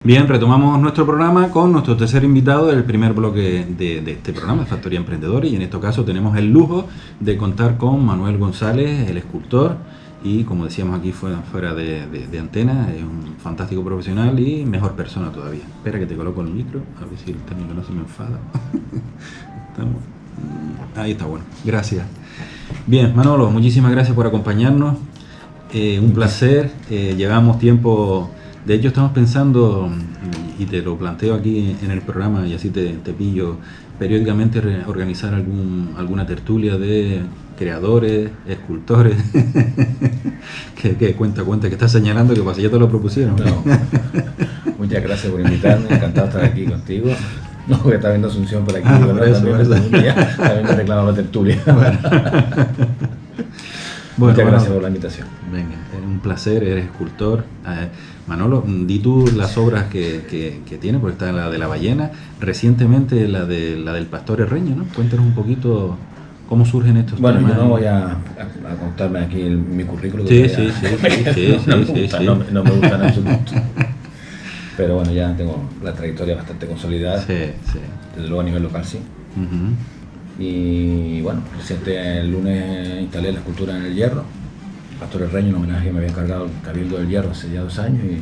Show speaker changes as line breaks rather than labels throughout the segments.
Bien, retomamos nuestro programa con nuestro tercer invitado del primer bloque de este programa, de Factoría Emprendedora, y en este caso tenemos el lujo de contar con Manuel González, el escultor, y como decíamos aquí fuera de antena, es un fantástico profesional y mejor persona todavía. Espera que te coloco el micro, a ver si el técnico no se me enfada. Ahí está, bueno, gracias. Bien, Manolo, muchísimas gracias por acompañarnos, un placer, llevamos tiempo. De hecho, estamos pensando, y te lo planteo aquí en el programa, y así te pillo, periódicamente organizar alguna tertulia de creadores, escultores. que cuenta, que estás señalando que pasa, ya te lo propusieron.
No. Muchas gracias por invitarme, encantado de estar aquí contigo. No, porque está viendo Asunción por aquí, también me reclama la tertulia.
Bueno,
muchas gracias por la invitación.
Venga, es un placer, eres escultor. Manolo, di tú las obras que tienes, porque está la de la ballena, recientemente la del Pastor Herreño, ¿no? Cuéntanos un poquito cómo surgen estos temas.
Bueno, yo no voy a contarme aquí mi currículum.
Sí.
No me gusta en absoluto. Pero bueno, ya tengo la trayectoria bastante consolidada.
Sí.
Desde luego a nivel local, sí. Y bueno, el lunes instalé la escultura en el Hierro, Pastor Herreño, en homenaje que me había encargado el Cabildo del Hierro hace ya 2 años, y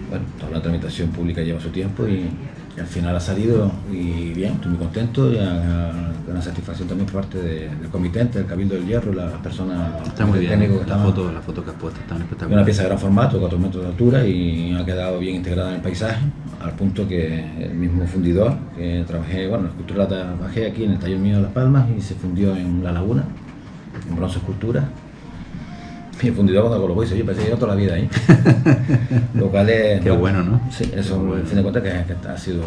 bueno, toda la tramitación pública lleva su tiempo y al final ha salido, y bien, estoy muy contento, y una satisfacción también por parte del comitente del Cabildo del Hierro, las personas,
está muy bien,
técnicos que
la foto que has puesto está espectacular.
Una pieza de gran formato, 4 metros de altura, y ha quedado bien integrada en el paisaje, al punto que el mismo fundidor que trabajé, bueno, la escultura la trabajé aquí en el taller mío de Las Palmas y se fundió en La Laguna, en bronce escultura. Y el fundidor cuando colocó dice, oye, parece que llevo toda la vida ahí. Locales.
Qué bueno, ¿no?
Sí, eso en fin de cuentas que ha sido,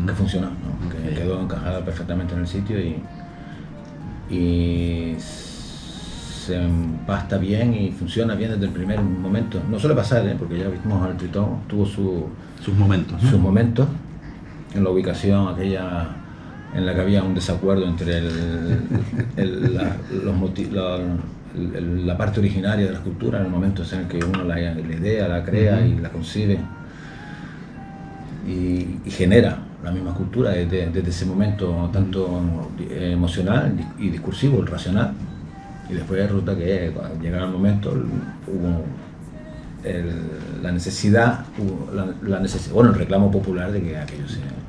que funcionó, ¿no? Que quedó encajada perfectamente en el sitio y se empasta bien y funciona bien desde el primer momento. No suele pasar, porque ya vimos al Tritón, tuvo sus momentos, ¿no? Sus momentos en la ubicación aquella en la que había un desacuerdo entre la parte originaria de la escultura, en el momento en el que uno la idea, la crea y la concibe y genera la misma escultura desde ese momento tanto emocional y discursivo, el racional. Y después resulta que cuando llegaba el momento hubo la necesidad, el reclamo popular de que aquello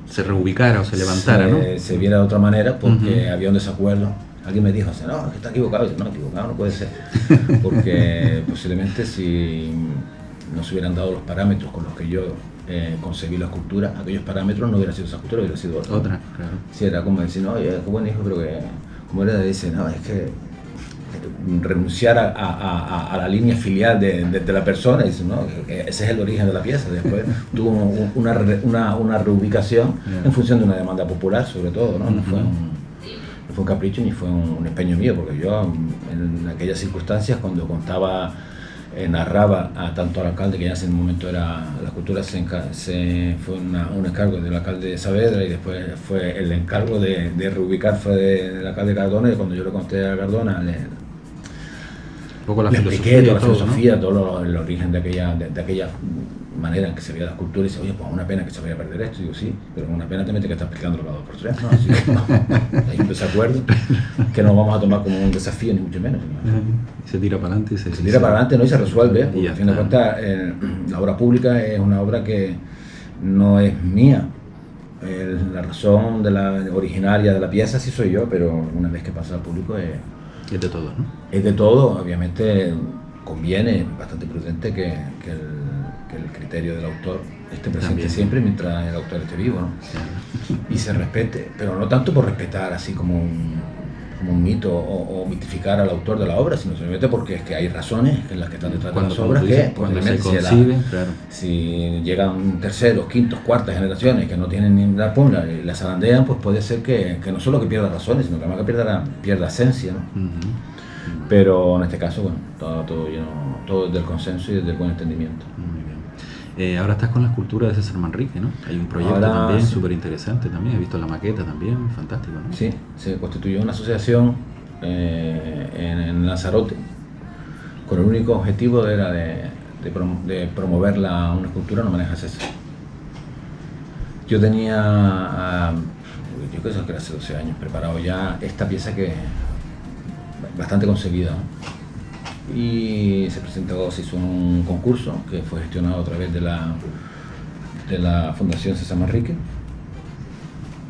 se reubicara o se levantara, ¿no?
Se viera de otra manera, porque había un desacuerdo. Alguien me dijo, no, está equivocado. Y dice, no, equivocado no puede ser, porque posiblemente si no se hubieran dado los parámetros con los que yo concebí la escultura, aquellos parámetros no hubiera sido esa escultura, hubiera sido otra. Claro. Sí, era como decir, no, qué buen hijo, pero que, como era, dice, no, es que renunciar a la línea filial de la persona, dice, no, ese es el origen de la pieza. Después tuvo una reubicación en función de una demanda popular, sobre todo, ¿no? No fue un capricho ni fue un empeño mío, porque yo en aquellas circunstancias, cuando contaba, narraba tanto al alcalde, que ya en ese momento era la escultura, fue un encargo del alcalde de Saavedra, y después fue el encargo de reubicar fue del alcalde Cardona, y cuando yo le conté a Cardona
un poco
le expliqué toda la filosofía, ¿no? Todo el origen de aquella manera en que se veía la escultura, y dice, oye, pues una pena que se vaya a perder esto. Y digo, sí, pero una pena también que está explicando los 2x3, ¿no? Así que hay un desacuerdo que no vamos a tomar como un desafío, ni mucho menos.
¿No? Se tira para adelante.
Se tira para adelante, ¿no? Y se resuelve, porque al fin de cuentas la obra pública es una obra que no es mía. La razón de la originaria de la pieza sí soy yo, pero una vez que pasa al público es
de todo, ¿no?
Es de todo. Obviamente conviene, bastante prudente, que el criterio del autor esté presente también siempre mientras el autor esté vivo, ¿no? Sí. Y se respete, pero no tanto por respetar así como un mito o mitificar al autor de la obra, sino simplemente porque es que hay razones en las que están detrás de las obras
cuando se conciben, claro.
Si llegan terceros, quintos, cuartas generaciones que no tienen ni la punta y la zarandean, pues puede ser que no solo que pierda razones, sino que además que pierda esencia, ¿no? Pero en este caso, bueno, todo desde el consenso y desde el buen entendimiento.
Ahora estás con la escultura de César Manrique, ¿no? Hay un proyecto también súper interesante también, he visto la maqueta también, fantástico, ¿no?
Sí, se constituyó una asociación en Lanzarote con el único objetivo era de de promover una escultura no maneja César. Yo tenía, yo creo que era hace 12 años, preparado ya esta pieza que bastante concebida, ¿no? Y se hizo un concurso que fue gestionado a través de la Fundación César Manrique,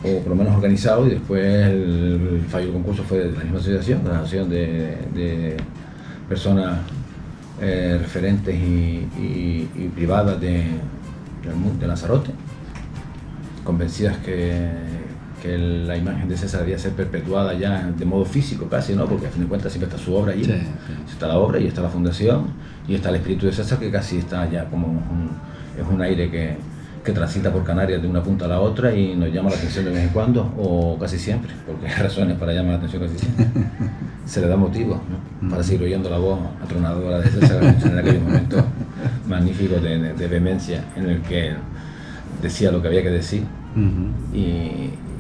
o por lo menos organizado, y después el fallo del concurso fue de la misma asociación, de la asociación de personas referentes y privadas de Lanzarote, convencidas que la imagen de César debía ser perpetuada ya de modo físico casi, ¿no? Porque a fin de cuentas siempre está su obra allí, está la obra y está la fundación y está el espíritu de César, que casi está ya como es un aire que transita por Canarias de una punta a la otra y nos llama la atención de vez en cuando, o casi siempre, porque hay razones para llamar la atención casi siempre. Se le da motivo, ¿no? Para seguir oyendo la voz atronadora de César en aquellos momentos magníficos de vehemencia en el que decía lo que había que decir.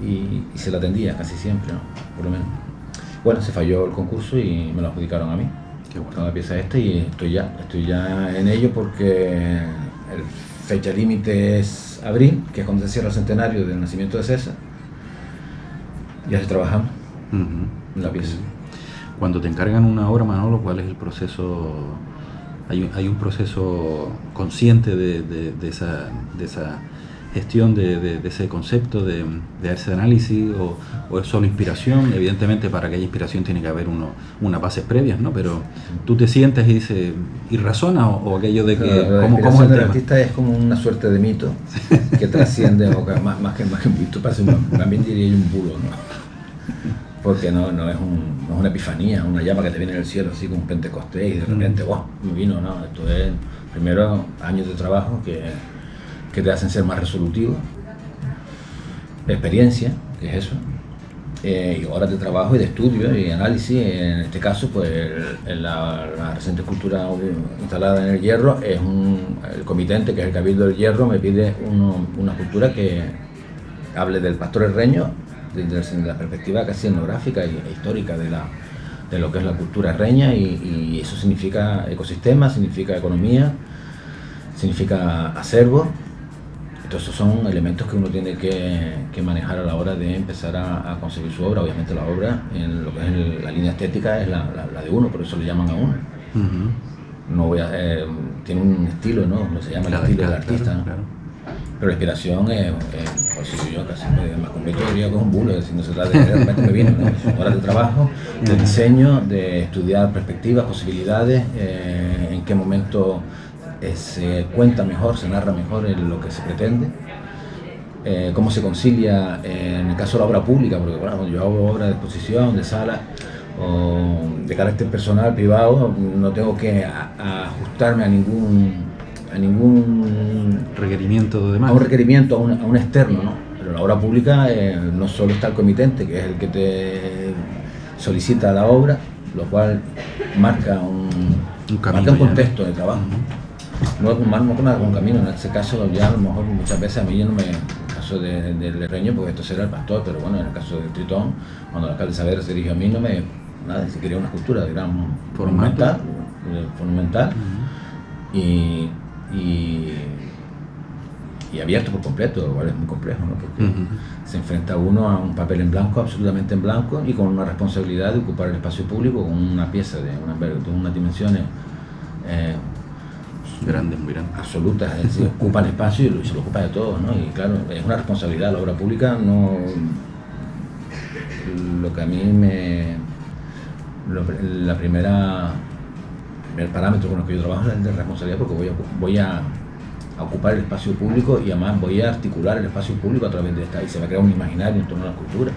Y se la atendía casi siempre, ¿no? Por lo menos. Bueno, se falló el concurso y me lo adjudicaron a mí.
Qué bueno.
Con la pieza esta, y estoy ya en ello, porque fecha límite es abril, que es cuando se cierra el centenario del nacimiento de César. Ya estoy trabajando en la pieza.
Cuando te encargan una obra, Manolo, ¿cuál es el proceso? ¿Hay un proceso consciente de esa gestión de ese concepto, de ese análisis, o es solo inspiración? Evidentemente, para que haya inspiración tiene que haber unas bases previas, ¿no? Pero tú te sientes y dices, ¿y razonas? O aquello de que,
la
¿cómo es el
del
tema?
artista es como una suerte de mito que trasciende, más que un mito, parece también diría yo un bulo, ¿no? Porque no es una epifanía, una llama que te viene del cielo así como un Pentecostés y de repente, ¡wow!, me vino, ¿no? Esto es primero años de trabajo que te hacen ser más resolutivo, experiencia, que es eso, y horas de trabajo y de estudio y análisis. En este caso, pues la reciente escultura instalada en el Hierro es el comitente, que es el Cabildo del Hierro, me pide una escultura que hable del pastor herreño desde la perspectiva casi etnográfica e histórica de lo que es la cultura herreña, y eso significa ecosistema, significa economía, significa acervo. Entonces esos son elementos que uno tiene que manejar a la hora de empezar a concebir su obra. Obviamente la obra, en lo que es la línea estética, es la de uno, por eso le llaman a uno. No tiene un estilo, ¿no? Se llama el estilo del artista,
claro,
¿no?
claro.
Pero la inspiración por si yo casi más convicto diría que es un bulo, si no se trata de repente me vino, ¿no? Horas de trabajo, de diseño, de estudiar perspectivas, posibilidades, en qué momento se cuenta mejor, se narra mejor lo que se pretende, cómo se concilia en el caso de la obra pública, porque bueno, cuando yo hago obra de exposición, de sala o de carácter personal, privado, no tengo que ajustarme a ningún
requerimiento de demás.
A un requerimiento, a un externo, ¿no? Pero en la obra pública no solo está el comitente, que es el que te solicita la obra, lo cual marca un contexto de trabajo. No es un camino, en ese caso ya a lo mejor muchas veces a mí yo no me... En el caso del Herreño, porque esto será el pastor, pero bueno, en el caso del Tritón, cuando el alcalde Saavedra se dirigió a mí, no me... Nada, si quería una escultura, digamos, monumental, y abierto por completo, lo cual es muy complejo, ¿no? Porque se enfrenta uno a un papel en blanco, absolutamente en blanco, y con una responsabilidad de ocupar el espacio público con una pieza de unas dimensiones
grandes, muy grandes,
absolutas, es decir, ocupa el espacio y se lo ocupa de todos, ¿no? Y claro, es una responsabilidad. La obra pública no... Lo que a mí el primer parámetro con el que yo trabajo es el de responsabilidad, porque voy a ocupar el espacio público y además voy a articular el espacio público a través de esta, y se va a crear un imaginario en torno a la cultura.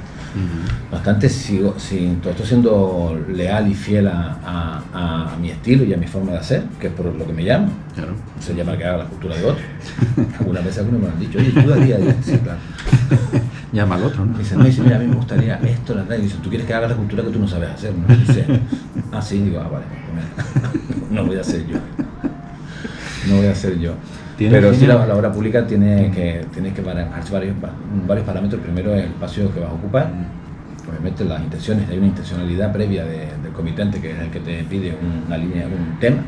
Bastante todo esto siendo leal y fiel a mi estilo y a mi forma de hacer, que es por lo que me llamo.
Claro.
Se llama que haga la cultura de otro. Algunas veces algunos me han dicho, oye, tú harías, sí, claro.
Llama al otro, ¿no?
Me dice, mira, a mí me gustaría esto, la verdad. Y dice, tú quieres que haga la cultura que tú no sabes hacer, ¿no? Y dice, sí, digo, vale, pues, no voy a hacer yo. Pero sí, la obra pública tiene que manejarse varios parámetros. Primero es el espacio que vas a ocupar, obviamente las intenciones, hay una intencionalidad previa del comitente, que es el que te pide una línea, un tema.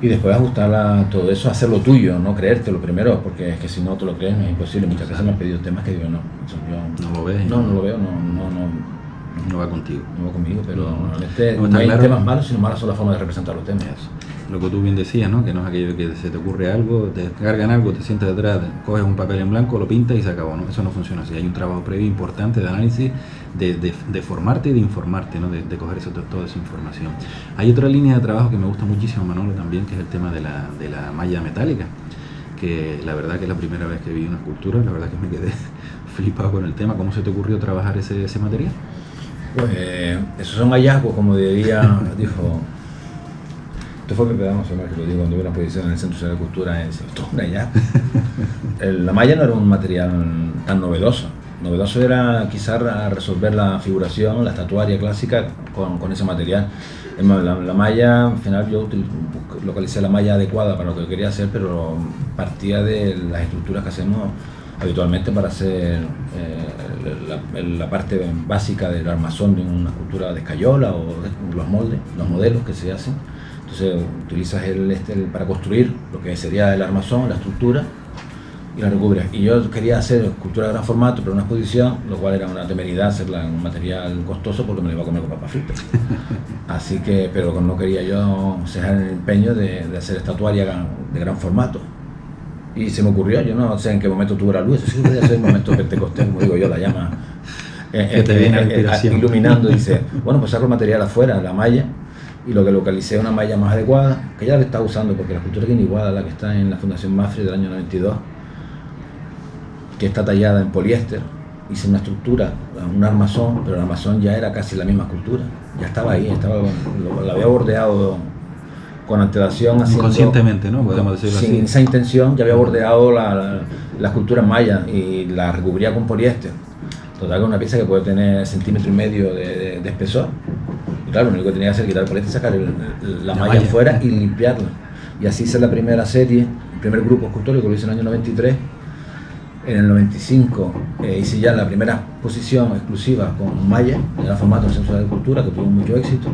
Y después ajustarla todo eso, hacerlo tuyo, no creértelo primero, porque es que si no te lo crees es imposible. Muchas veces me han pedido temas que digo, no, eso yo
no lo ves.
No lo veo,
no va contigo.
No va conmigo, pero normalmente
no
no hay
claro.
Temas malos, sino malas son la forma de representar los temas.
Eso. Lo que tú bien decías, ¿no? Que no es aquello que se te ocurre algo, te cargan algo, te sientas detrás, coges un papel en blanco, lo pintas y se acabó, ¿no? Eso no funciona así. Hay un trabajo previo importante de análisis, de formarte y de informarte, ¿no? De coger toda esa información. Hay otra línea de trabajo que me gusta muchísimo, Manolo, también, que es el tema de la malla metálica, que la verdad que es la primera vez que vi una escultura, la verdad que me quedé flipado con el tema. ¿Cómo se te ocurrió trabajar ese material?
Pues esos son hallazgos, como diría, dijo... Esto fue Pepe Damos, que lo digo, cuando hubo una exposición en el Centro de Cultura, esto es un hallazgo. La malla no era un material tan novedoso. Novedoso era quizás resolver la figuración, la estatuaria clásica con ese material. La malla, al final yo localicé la malla adecuada para lo que quería hacer, pero partía de las estructuras que hacemos habitualmente para hacer la parte básica del armazón de una escultura de escayola o de los moldes, los modelos que se hacen. Entonces utilizas para construir lo que sería el armazón, la estructura, y la recubres. Y yo quería hacer escultura de gran formato, pero una exposición, lo cual era una temeridad hacerla en un material costoso porque me lo iba a comer con papas fritas. Así que, pero no quería yo cejar el empeño de hacer estatuaria de gran formato. Y se me ocurrió, yo no sé en qué momento tuve la luz, eso sí podría ser el momento pentecostés, como digo yo, la llama iluminando, y dice, bueno, pues saco el material afuera, la malla, y lo que localicé una malla más adecuada, que ya la estaba usando porque la escultura que igual a la que está en la Fundación Mafre del año 92, que está tallada en poliéster, hice una estructura, un armazón, pero el armazón ya era casi la misma escultura, ya estaba ahí, la había bordeado con antelación,
inconscientemente, ¿no? Podemos decirlo
sin
así.
Esa intención ya había bordeado la escultura en malla y la recubría con poliéster. Total, que una pieza que puede tener 1,5 centímetros de espesor. Y claro, lo único que tenía que hacer es quitar el poliéster, sacar la malla fuera y limpiarla. Y así hice la primera serie, el primer grupo escultórico, lo hice en el año 93. En el 95 hice ya la primera exposición exclusiva con malla, en el formato del Centro de Cultura, que tuvo mucho éxito.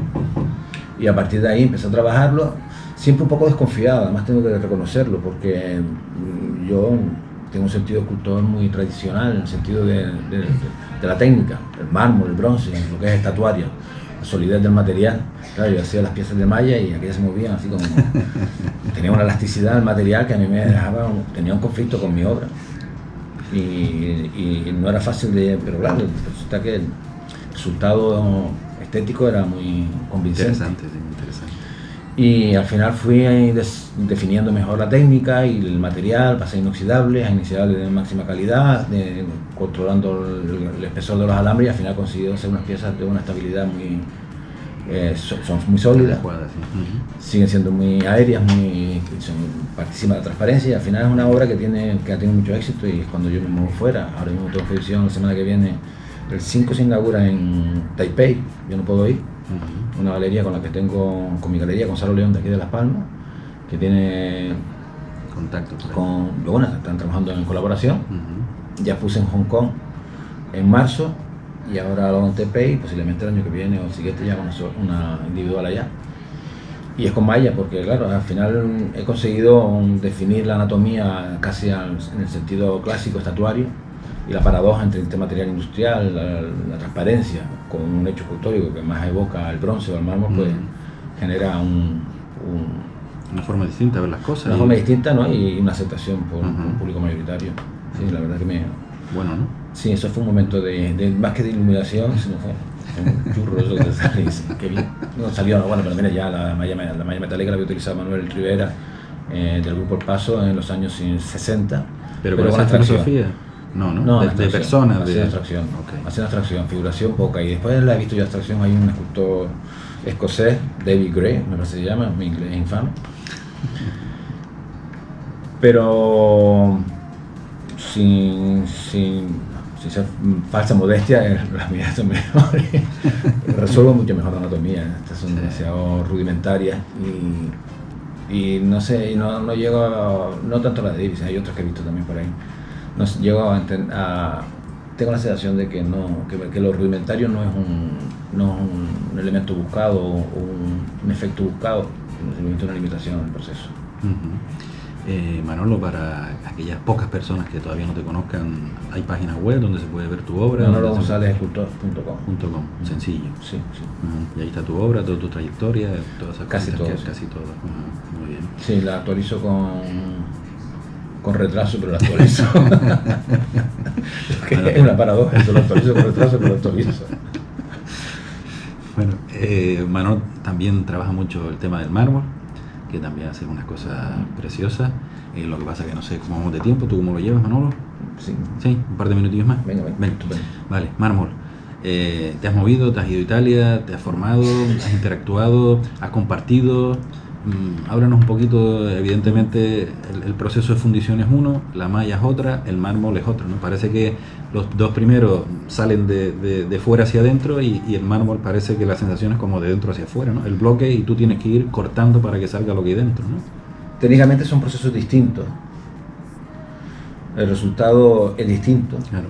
Y a partir de ahí empecé a trabajarlo, siempre un poco desconfiado, además tengo que reconocerlo, porque yo tengo un sentido escultor muy tradicional, en el sentido de la técnica, el mármol, el bronce, lo que es estatuaria, la solidez del material. Claro, yo hacía las piezas de malla y aquellas se movían así como... tenía una elasticidad del material que a mí me dejaba, tenía un conflicto con mi obra. Y no era fácil pero claro, resulta que el resultado estético era muy convincente.
Interesante, sí, interesante.
Y al final fui definiendo mejor la técnica y el material, pasé a inoxidables de máxima calidad, controlando el espesor de los alambres, y al final conseguí hacer unas piezas de una estabilidad muy... son muy sólidas, siguen siendo muy aéreas, son partísimas de transparencia, y al final es una obra que ha tenido mucho éxito, y es cuando yo me muevo fuera. Ahora mismo tengo exposición la semana que viene, el 5 se inaugura en Taipei, yo no puedo ir, una galería con mi galería Gonzalo León de aquí de Las Palmas, que tiene
contacto
bueno, están trabajando en colaboración. Ya puse en Hong Kong en marzo, y ahora lo hago en Taipei, posiblemente el año que viene o el siguiente ya una individual allá. Y es con malla, porque claro, al final he conseguido definir la anatomía casi en el sentido clásico estatuario, y la paradoja entre este material industrial, la transparencia, con un hecho escultórico que más evoca el bronce o el mármol, pues genera
una forma distinta de ver las cosas.
Una forma distinta, ¿no? Y una aceptación por un público mayoritario. Sí, la verdad que
bueno, ¿no?
Sí, eso fue un momento más que de iluminación, sino fue un churro eso que sale y dice, qué bien. No salió, bueno, pero mira, ya la malla metálica la había utilizado Manuel Rivera del Grupo El Paso en los años 60.
Pero con esa filosofía. No, de personas.
Hacía abstracción, hacía abstracción, figuración poca. Y después la he visto yo abstracción, hay un escultor escocés, David Gray, me parece que se llama, mi inglés es infame. Pero sin ser falsa modestia, las mías son mejores. Resuelvo mucho mejor la anatomía, estas son demasiado rudimentarias y no sé, no llego no tanto las de Davis, hay otras que he visto también por ahí. No llego tengo la sensación de que lo rudimentario no es un elemento buscado o un efecto buscado, simplemente una limitación en el proceso.
Manolo, para aquellas pocas personas que todavía no te conozcan, ¿hay páginas web donde se puede ver tu obra?
ManoloGonzalezEscultor.com.
Sencillo.
Sí, sí.
Y ahí está tu obra, toda tu trayectoria, todas esas
Casi
cosas.
todo.
Casi todo. Muy bien.
Sí, la actualizo con retraso, pero la actualizo. Es una paradoja, eso lo actualizo con retraso, pero lo actualizo.
Bueno, Manolo también trabaja mucho el tema del mármol, que también hace unas cosas preciosas. Lo que pasa que no sé cómo vamos de tiempo. ¿Tú cómo lo llevas, Manolo?
Sí.
Sí, un par de minutillos más.
Venga.
Vale, mármol. Te has movido, te has ido a Italia, te has formado, has interactuado, has compartido. Háblanos un poquito. Evidentemente el proceso de fundición es uno, la malla es otra, el mármol es otro, ¿no? Parece que los dos primeros salen de fuera hacia adentro y el mármol parece que la sensación es como de dentro hacia afuera, ¿no? El bloque, y tú tienes que ir cortando para que salga lo que hay dentro, ¿no?
Técnicamente son procesos distintos. El resultado es distinto.
Claro.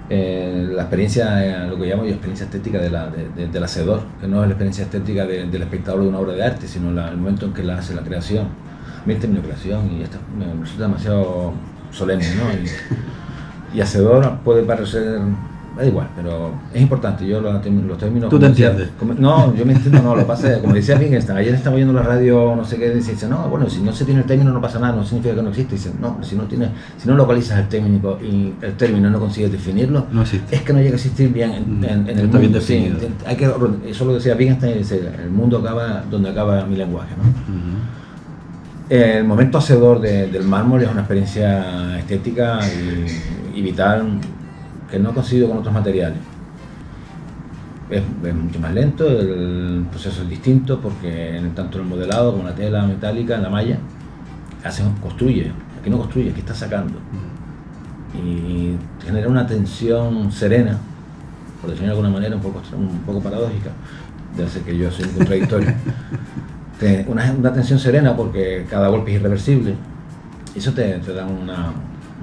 La experiencia, lo que llamo yo experiencia estética del hacedor, que no es la experiencia estética del espectador de una obra de arte, sino el momento en que la hace la creación. A mí el término creación y esto me resulta demasiado solemne, ¿no? Y hacedor puede parecer, da igual, pero es importante. Yo los términos...
¿Tú te entiendes?
No, yo me entiendo, no, lo que pasa es, como decía Wittgenstein, ayer estaba oyendo la radio, no sé qué, dice, no, bueno, si no se tiene el término no pasa nada, no significa que no existe. Dice, no, si no localizas el término y el término no consigues definirlo,
no existe.
Es que no llega a existir bien en el
está
mundo.
Bien definido.
Sí, eso lo decía Wittgenstein, dice, el mundo acaba donde acaba mi lenguaje, ¿no? El momento hacedor del mármol es una experiencia estética y vital que no he conseguido con otros materiales. Es mucho más lento, el proceso es distinto porque tanto en el modelado como en la tela metálica, en la malla, construye. Aquí no construye, aquí está sacando. Y genera una tensión serena, por decirlo de alguna manera un poco paradójica, debe ser que yo soy un contradictorio. Una tensión serena porque cada golpe es irreversible. Eso te da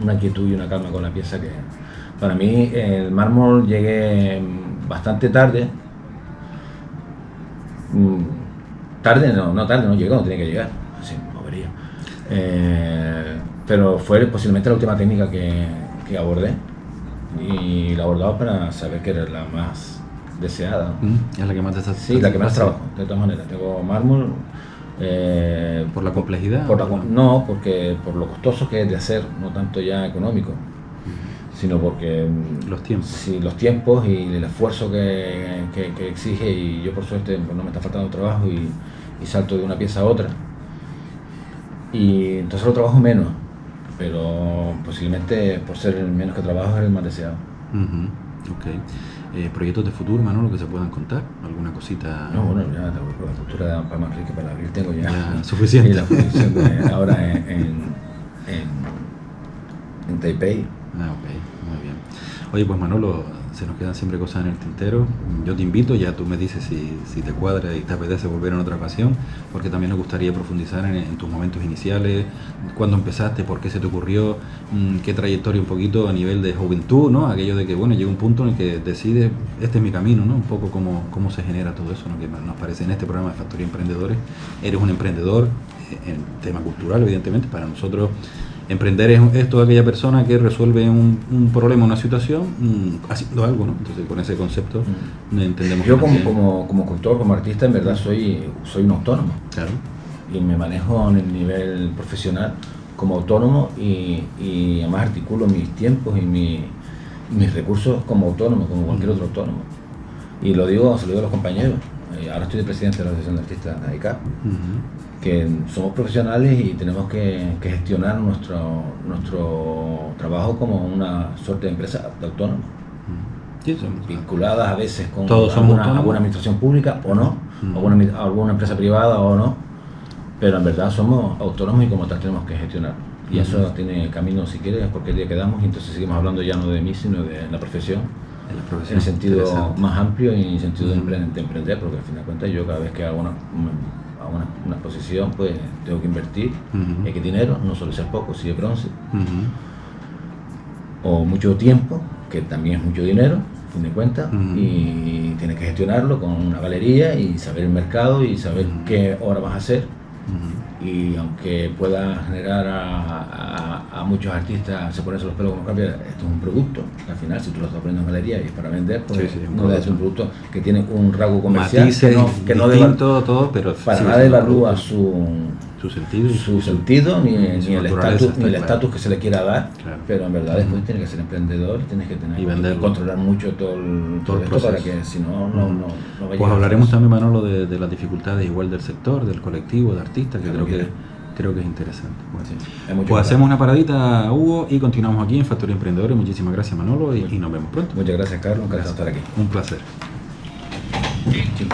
una quietud y una calma con la pieza que... Para mí el mármol llegué bastante tarde. No llegó, no tenía que llegar. Así, movería. Pero fue posiblemente la última técnica que abordé. Y la abordaba para saber que era la más deseada.
Es la que más te está...
Sí, la que más trabajo, de todas maneras. Tengo mármol.
¿Por la complejidad?
No, porque por lo costoso que es de hacer, no tanto ya económico, sino porque
los tiempos.
Sí, los tiempos y el esfuerzo que exige, y yo por suerte pues, no me está faltando trabajo y salto de una pieza a otra. Y entonces lo trabajo menos, pero posiblemente por ser el menos que trabajo es el más deseado.
Ok. ¿Proyectos de futuro, Manolo, que se puedan contar? ¿Alguna cosita?
No, bueno, ya la cultura para Madrid, que para abril tengo ya
suficiente.
Y la producción ahora en Taipei.
Ok, muy bien. Oye, pues Manolo, se nos quedan siempre cosas en el tintero. Yo te invito, ya tú me dices si te cuadra y te apetece volver en otra ocasión, porque también nos gustaría profundizar en tus momentos iniciales, cuándo empezaste, por qué se te ocurrió, qué trayectoria un poquito a nivel de juventud, ¿no? Aquello de que, bueno, llega un punto en el que decides, este es mi camino, ¿no? Un poco cómo se genera todo eso, ¿no? Que nos parece en este programa de Factoría Emprendedores. Eres un emprendedor en tema cultural, evidentemente. Para nosotros emprender es toda aquella persona que resuelve un problema, una situación, haciendo algo, ¿no? Entonces con ese concepto entendemos.
Yo como escultor, como artista, en verdad soy un autónomo.
Claro.
Y me manejo en el nivel profesional como autónomo y además articulo mis tiempos y mis recursos como autónomo, como cualquier otro autónomo. Y se lo digo a los compañeros. Ahora estoy de presidente de la Asociación de Artistas de AICAP, que somos profesionales y tenemos que gestionar nuestro trabajo como una suerte de empresa de autónoma, vinculadas a veces con alguna administración pública o no, alguna empresa privada o no, pero en verdad somos autónomos y como tal tenemos que gestionar. Y eso tiene camino, si quieres, porque el día que damos, y entonces seguimos hablando ya no de mí, sino de la profesión. En el sentido más amplio y en el sentido de emprender, porque al final de cuentas yo cada vez que hago una exposición pues tengo que invertir, hay que dinero, no suele ser poco, si es bronce, o mucho tiempo que también es mucho dinero, a fin de cuentas, y tienes que gestionarlo con una galería y saber el mercado y saber qué obra vas a hacer. Y aunque pueda generar a muchos artistas se ponerse los pelos como cambia, esto es un producto. Al final, si tú lo estás poniendo en galería y es para vender, pues no es un producto que tiene un rasgo comercial
matices,
que no
todo, pero
para nada evalúa su
sentido
ni el estatus que se le quiera dar,
claro.
Pero en verdad después tienes que ser emprendedor, tienes que tener y controlar mucho todo esto para que si no no vaya.
Pues hablaremos también, Manolo, de las dificultades igual del sector, del colectivo, de artistas, que creo que es interesante. Bueno,
sí,
pues hacemos una paradita, Hugo, y continuamos aquí en Factoría Emprendedores. Muchísimas gracias, Manolo, y nos vemos pronto.
Muchas gracias, Carlos, un placer estar aquí.
Un placer.
Sí.